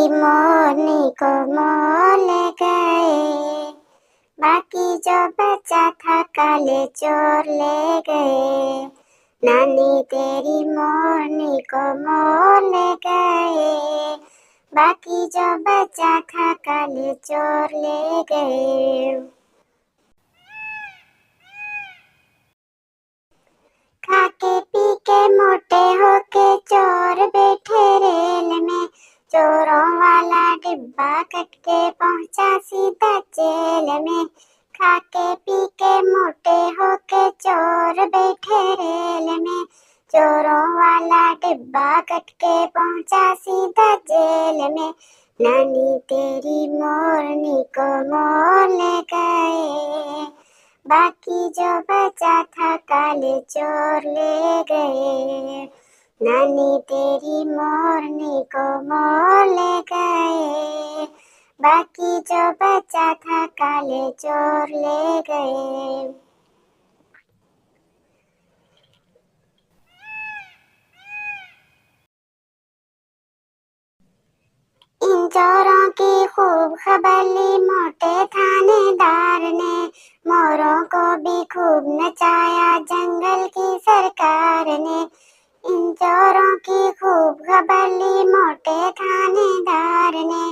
तेरी मोरनी को मोल गए, बाकी जो बचा था काले चोर ले गए। नानी तेरी मोरनी को मोल गए, बाकी जो बचा था काले चोर ले गए। खाके पी के मोटे होके चोर बैठे रेल में, चोरों वाला डिब्बा कट के पहुंचा सीधा जेल में। खाके पी के मोटे होके चोर बैठे रेल में, चोरों वाला डिब्बा कट के पहुंचा सीधा जेल में। नानी तेरी मोरनी को मोल गए, बाकी जो बचा था काले चोर ले गए। नानी तेरी मोरनी को मोल गए, बाकी जो बचा था काले चोर ले गए। इन चोरों की खूब खबर ली मोटे थानेदार ने, मोरों को भी खूब नचाया जंगल की सरकार ने। इन चोरों की खूब खबर ली मोटे थानेदार ने,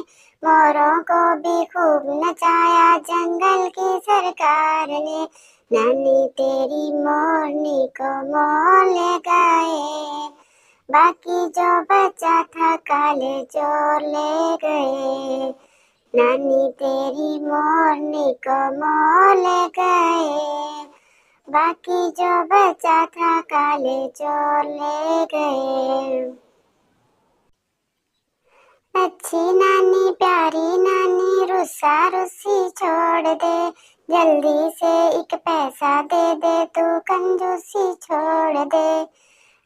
मोरों को भी खूब नचाया जंगल की सरकार ने। नानी तेरी मोरनी को मोल गए, बाकी जो बचा था काले चोर ले गए। नानी तेरी मोरनी को मोल गए, बाकी जो बचा था काले चोर ले गए। अच्छी नानी प्यारी नानी रुस्सा रुस्सी छोड़ दे, जल्दी से एक पैसा दे दे तू कंजूसी छोड़ दे।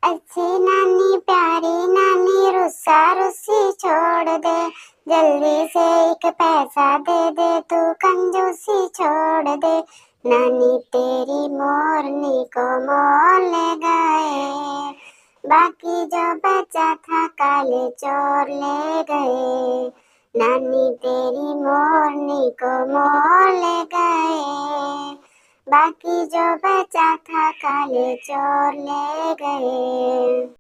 अच्छी नानी प्यारी नानी रुस्सा रुस्सी छोड़ दे, जल्दी से एक पैसा दे दे तू कंजूसी छोड़ दे। नानी तेरी मोरनी को मोल गए, बाकी जो बचा था काले चोर ले गए। नानी तेरी मोरनी को मोल गए, बाकी जो बचा था काले चोर ले गए।